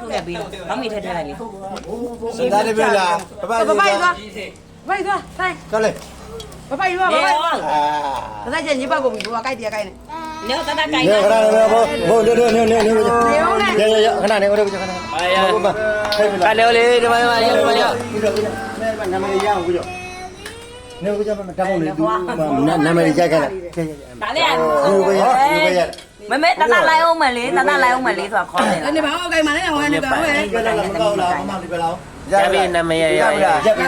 ထုတ်ခဲ့ပြီးတော့မမီထက်ထက်လိုက်လေ စတာလေးပဲလားပပသွား ဘိုက်သွားဆိုင် ကလေး ဘိုက်သွားဘိုက် အာ ဒါကြညစ်ပတ်ကိုဘူးကကြိုက်တရားကြိုက်နေ နေတော့တကိုင် နေခဏနေဘိုးနေရခဏနေဦးရခဏ အာရ ကလေးလေးဒီမှာရဒီမှာရနာမည်ရအောင်ကြနေဦးကြမတတ်ဖို့လေသူနာမည်ကြိုက်ခဲ့လား ဒါလေး ဘူးပဲရဘူးပဲရ မမေတလိုက်အောင်မလေးတလိုက်အောင်မလေးဆိုတာခေါ်တယ် နေပါအောင်ကြိုက်မှလည်းဟိုကနေပါဟဲ့ ဒီပဲလားမကောက်လားမမဒီပဲလား ရပြီနာမည်ရ ရပြီလားရက်ပြီ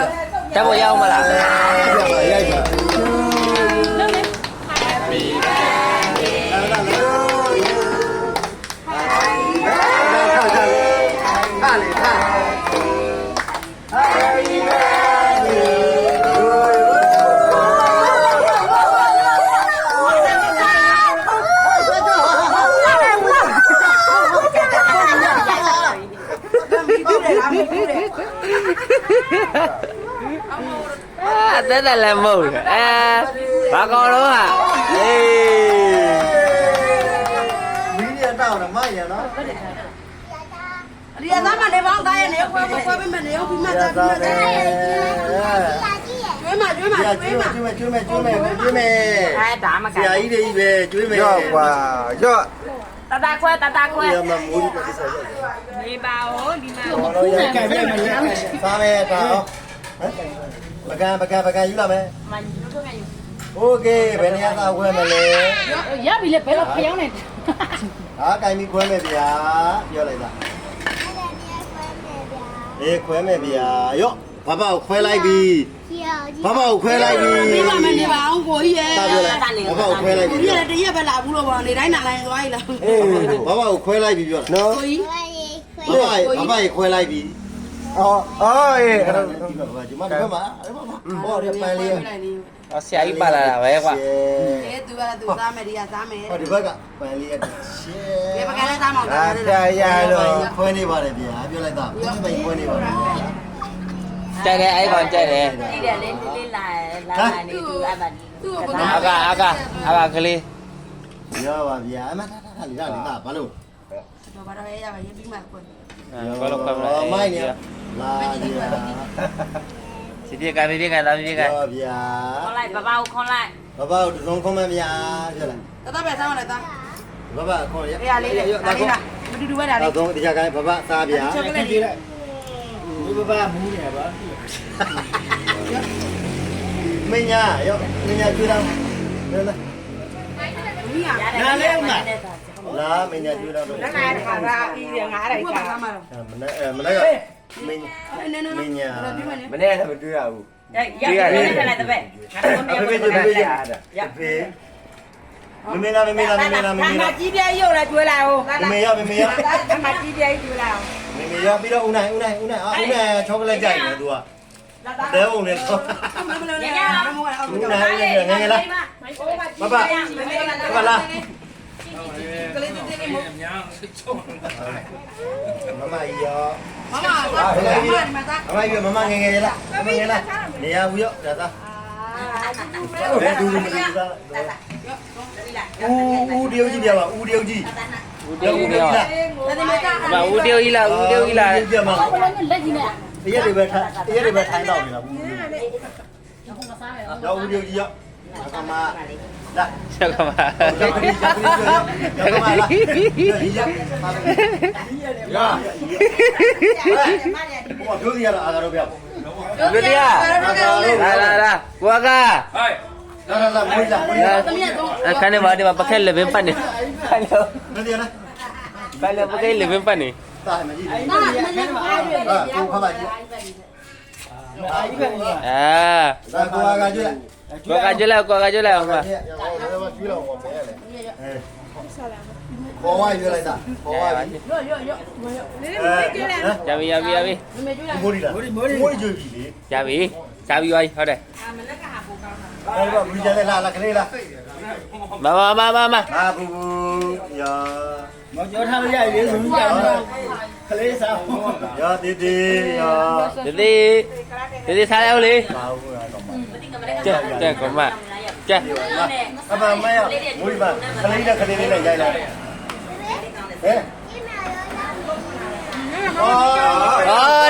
တက်ဖို့ရအောင်မလား ရိုက်ပါတက်တယ်လည်းမဟုတ်ဘာကောင်းတော့ဟာအေး မီးရတော့မရနော် ဒီအသားမနေပါအောင်သားရနေခွဲပေးမယ်နေအောင်ပြီးမှသားပြီးမှသားကျွေးမကျွေးမကျွေးမ ကျွေးမယ် ဒါမ ဆ က ရာကြီးတွေပဲကျွေးမယ်ရော့ကွာရော့ တခွဲ ရမမိုးဒီကိစ္စရော့ နေပါဦးဒီမှာ ဘောလုံးရိုက်ကြိုက်မယ်စားမယ်ဒါဟမ်ပကံယူလာမယ် မထုတ်ခဲ့ယူ โอเคဘယ်နေရာသာခွဲမယ်လဲ ရပြီလေဘယ်လိုဖျောင်းနေ ဟာကင်ပြီးခွဲမယ်ဗျာပြောလိုက်တာအေးခွဲမယ်ဗျာရော့ဘဘကိုခွဲလိုက်ပြီဘဘကိုခွဲလိုက်ပြီ ပြီးပါမယ်နေပါအောင်ကိုကြီးရဲ့ တာပြောလိုက်ဘဘကိုခွဲလိုက်ပြီ ကိုကြီးလည်းတရက်ပဲလာဘူးလို့ပေါ့နေတိုင်းနာလိုက်သွားရည်လား အေးဘဘကိုခွဲလိုက်ပြီပြောလားနော် ကိုကြီး ဘဘရေခွဲလိုက်ပြီအော်အေးအဲ့ဒါဒီမှာဒီဘက်မှာဟောဒီပန်လေး ဆရာကြီးပါလာတာပဲကွာ အဲသူကသူစားမယ်ဒီကစားမယ် ဟောဒီဘက်ကပန်လေးရရှေး ဒီပကလည်းစားမောင်သားတယ် တရားရလို့ခွဲနေပါတယ်ဗျာပြောလိုက်တာဒီပိုင်ခွဲနေပါတယ် ကြိုက်တယ်အဲ့ကောင်ကြိုက်တယ် ဒီတယ်လေးလာနေသူအမဒီ သူ့ကို အကကလေး ရပါဗျာအမထားလေးတာဘာလို့ တော့ဘာတော့ရပါရေးပြီးမှကို ဘာလို့ခွဲမလဲ မိုင်းနေလာဗျာ စီပြေကန်ပြေကန်လာပြေကန် ရပါဗျာ ခေါ်လိုက်ဘဘကိုခေါ်လိုက် ဘဘတို့သုံးခုံးမဗျာပြောလိုက် တော့ပဲစားမလဲသား ဘဘခေါ်ရ အေးလေးလေးဒါလေးလားမတူတူပဲဒါလေး တော့ဒီကြကိုင်းဘဘစားဗျာ ချောကလက်လေး ဘဘမူးနေပါမင်းညာရောမင်းညာကျွေးတော့လာ မီးရ နားလေးဦးမှာ လာမင်းညာကျွေးတော့ နားနားခါကအေးငါးလိုက်စားမှာတော့ မနေ့မနေ့ကမင်းမင်းညာ ပြီးမှနေ မနေ့ကမတွေ့ရဘူး ရရတယ်ထက်လိုက်တဲ့ဘက်ငါတို့မ ဖေ ပြော ဖေ ဘူး ဖေရဖေမင်းလာမင်းလာမင်းလာမင်းလာ ကြီးပြရုပ်လာကျွေးလာဦး မင်းရမင်းရ အမကြီးပြကျွေးလာဦး မင်းရပြီးတော့ဦးနိုင်ချောကလက်ကြိုက်နေသူကတဲုံနဲ့တော့ မမလို့နေရမမအောင် ဦးနိုင်ငယ်ငယ်လားဘဘဘလား ကလေးတူလေးမို့ မမရော မမသားမမသား မမရောမမငယ်ငယ်လားငယ်ငယ်လားနေရဘူးရောဒါသားဘယ်ဒူးမတူသားဦးတယောက်ကြီးပြပါဦးတယောက်ကြီး ဦးတေးကြီးလား ဒါဒီမသား မဦးတေးကြီးလားဦးတေးကြီးလား ပြမ လက်ကြီးနဲ့ တရက်တွေပဲထိုင်းတော့ပြီလားဦးရောဦးတယောက်ကြီးရောအကမလာ ဆက်ကမ ရောက်ပြီရောက်ပြီလာဘောပြောစီရလားအားကတော့ပြ လူတရားလာကွာက လာမွေးလာမွေးလာ ခဏပါဒီမှာပခဲလေဘင်းပတ်နေဟယ်လို မင်းရလား ဘယ်လိုပခဲလေဘင်းပတ်နေ တာမကြီး သားမင်းလည်းအားရ ဟာကိုခပါကြီး အာ ဒါကိုကကြည့် ကွာကကြလိုက်ကွာကကြလိုက်အောင်ပါ ကျွေးတော့ဘောမဲလေဘောဝါရွေးလိုက်တာဘောဝါပြီ ရပြီရပြီရပြီ မိုးရီလားမိုးရီကျွေးပြီလေ ရပြီစားပြီးသွားပြီဟုတ်တယ် အဲ့တော့ဘူးကြတယ်လားကလေးလား မအာဘူးယာမကြောထားမရလေဘူးကြတယ်ကလေးစားယာတီတီယာ ဒီစားရအောင်လေ ဘာဘူးလားတော့ ကျက်ကမကျက် အမမရမွေးပါကလေးနဲ့ကလေးလေးနဲ့ရိုက်လိုက်ဟဲ့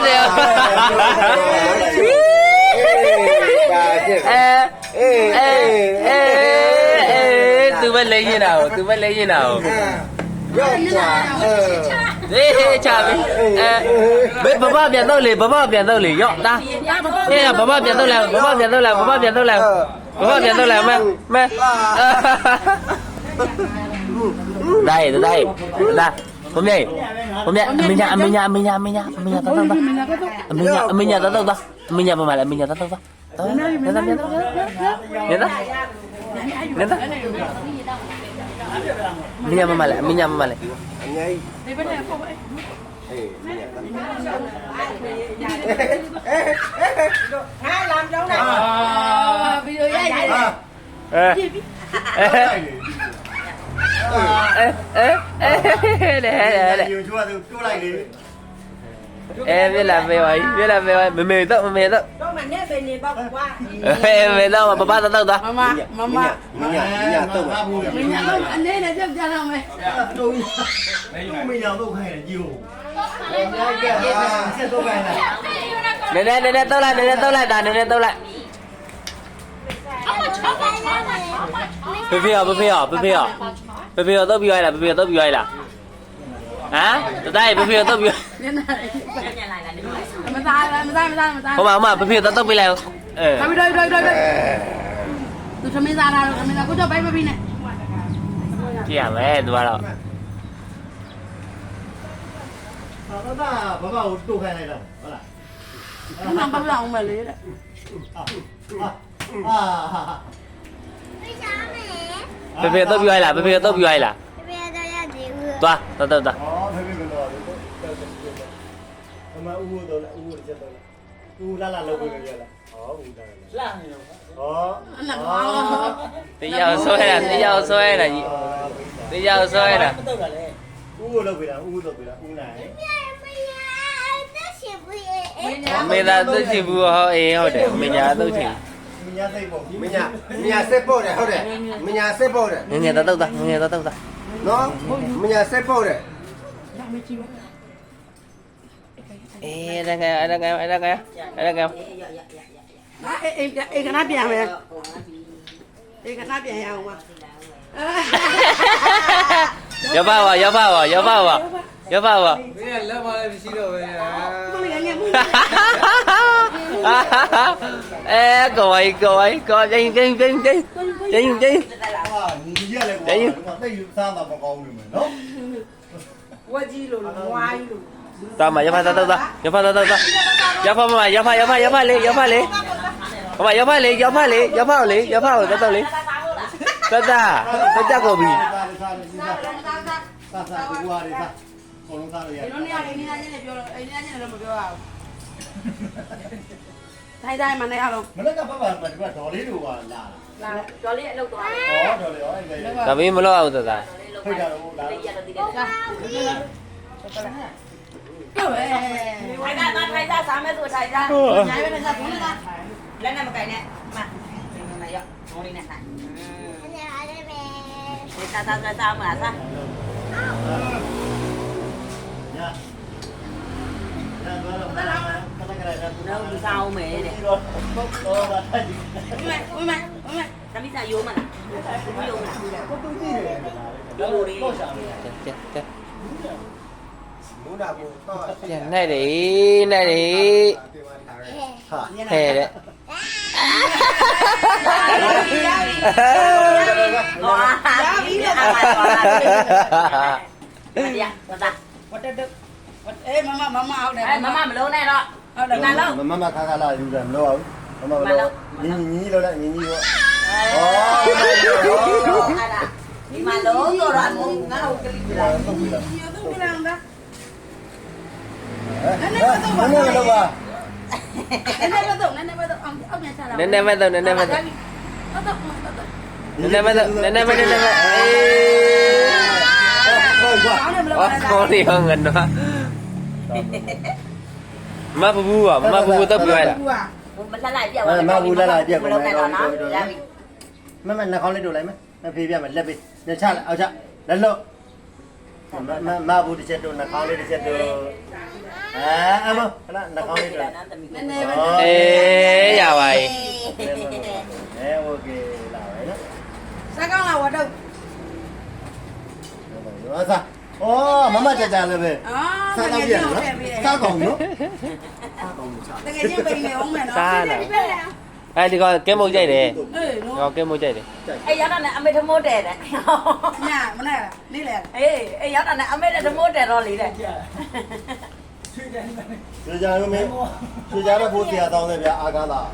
တယ် သူပဲလိမ့်နေတာကိုသူပဲလိမ့်နေတာကို ရောချာ ချပြီဘေးဘဘပြန်တော့လေဘဘပြန်တော့လေရော့တာအေးဘဘပြန်တော့လာဘဘပြန်တော့လာဘဘပြန်တော့လာဘဘပြန်တော့လာမဲได้လာဘုံမြိုင်အမညာတော့တော့အမညာပါမလားအမညာတော့တော့နေတာမညာမလားအမညာမလား အငိုင်း ဒီဘက်နဲ့ပေါ့ပဲ အေး ငါလာပြောင်းတာဗီဒီယိုရိုက်ရတယ် တဲ့ ယူချွားသူတိုးလိုက်လေ ပြလာမေးပါမမေတော့ တော့မနဲ့ပဲနေပေါ့ကွာ မေတော့ပပတော့တာ မမ မညာတော့ပါဘူး မင်းတော့အနေနဲ့ကြောက်ကြတော့မယ် တော့မညာတော့ခိုင်းတယ်ကြီးဆက်တော့ခိုင်းတာ နည်းတော့လိုက်ဒါနည်းတော့လိုက်ဖေဖေတော့ပြီးရလားဟမ်တတိုင်းဖေဖေတော့ပြီး နင်းနေမသား ဟိုမှာဖေဖေတော့ပြီးလိုက်ခမီတော့သူသမီးသားလာတော့သမီးသားကိုတော့ဘိုက်မပြီးနဲ့ ကြည့်ရမယ်သူကတော့ တော့ဘာဘာကိုတိုးခိုင်းလိုက်တော့ဟုတ်လား မမလောင်းမလေးတဲ့ ဖေဖေတော့ပြီးလားသွား ဩဖေဖေကတော့အမဦးတော့ဦးချက်တော့ဦးလာလောက်ပြီးရလားဩဦးလာလာနေတော့ဩ တရားဆွဲတာကြီးတရားဆွဲတာ ဦးကိုလောက်ပြီးလားဦးတော့ပြီးလားဦးနိုင် မေသာသူချီဘူးဟောအေးဟုတ်တယ်မညာသူချီ မညာစိတ်ပေါ့မညာစစ်ပေါ့တယ်ဟုတ်တယ်မညာစစ်ပေါ့တယ် ငငယ်တော့တာ နော်မညာစစ်ပေါ့တယ် အေးရငယ်အေးခဏပြန်မယ်အေးခဏပြန်ရအောင်ပါ ရောက်ပါမင်းလက်မလည်းမရှိတော့ပဲ မလေးငယ်မှု ကိုဝိုင်းကျင်း ဟာညီကြီးရလဲကွာတိတ်စားတာမကောင်းဘူးနော် ဝက်ကြီးလို့ဝိုင်းလို့ တာမရောက်ပါတော့ရောက်ပါမရောက်ပါလေဟိုမရောက်ပါလေတကိုပြီ စားကူဝါရီစားခေါလုံးစားရရ ဒီလိုနေရာနေချင်းပြောလို့အိမ်နေချင်းလည်းမပြောရဘူးတိုင်းမနေရတော့ မနေ့ကပတ်ပါဒီကဒေါ်လေးတို့ကလာ လာကျော်လေးအလုပ်သွား ဩဒေါ်လေးရောအဲ့ဒါ ဒါမင်းမလို့အောင်တာ ဖိတ်ကြတော့လာ ဟုတ်ပဲ ထိုင်တာစားမယ်ဆိုထိုင်တာ ညာပဲနဲ့စားဘူးလား လက်နဲ့မကင်နဲ့မရောက်ဟိုလေးနဲ့ဆိုင်ဒီစားမှာစား ညာညာတော့လာကလည်းကလည်း တော့ဒီစားအောင်မယ်တဲ့ တော့တော့လာထိုက်ဒီ ဝမ သမီးစားရိုးမလားရိုးမလား ကိုတူကြည့်တယ် ရိုးလေး တော့ရှာ တဲ့ ဘူးနာဘူးတော့ ပြန်နေတယ်ဟာဟဲ့တဲ့ ဟောရပြီလေအားပါပါတရားဝတ်တာ ဝတ်တက်အေးမမဟုတ်တယ် မမလုံးနဲ့တော့ဟုတ်တယ်မလုံး မခါခါလာယူတယ်မလို့အောင်မမလို့ညီလို့လည်းညီရော ဒီမှာလုံးတော့ငါ့ကိုကလေးပြလာ တော့ပြီလား ဒီတော့ပြန်လာ နည်းနည်းတော့ပါ နည်းပဲတော့အောက်ပြန်ချလာ နည်းနည်းမဲ့တော့အေး ဟုတ်ကွာ အော်ဒီဟောငါတော့မပူတော့ပြောရလား မလှလိုက်ပြက်သွားမလုံးနဲ့တော့နော်ရပြီ မမနှာခေါင်းလေးတို့လိုက်မယ်မဖေးပြမယ်လက်ပေးလက်ချလိုက်အောက်ချလက်လို့မဘူးတစ်ချက်တို့နှာခေါင်းလေးတစ်ချက်တို့ မခဏနှာခေါင်းလေးတော့ နည်းနည်းပဲ အေးရပါပြီ โอเคလာပဲနော် စားကောင်းလားဝတ်တော့ ရောစားဩမမကြကြလည်းပဲ အာ စား တ တော့ ကယ် ပြန် ချင်း နော် ထည့်ပေးတယ် စားကောင်းနော် တကယ်ချင်းပိန်နေအောင်မယ်နော် စားလာအဲဒီကကဲမုတ်ကြိုက်တယ် အေးနော် ဟောကဲမုတ်ကြိုက်တယ် အေးရတာနဲ့အမေထမိုးတယ်တဲ့ ညမနဲ့နေလေ အေးရတာနဲ့အမေနဲ့ထမိုးတယ်တော့လေတဲ့ ရွှေကြရုံးမင်းရွှေကြတဲ့ဘိုးဆရာတောင်းတယ်ဗျာအာကားလား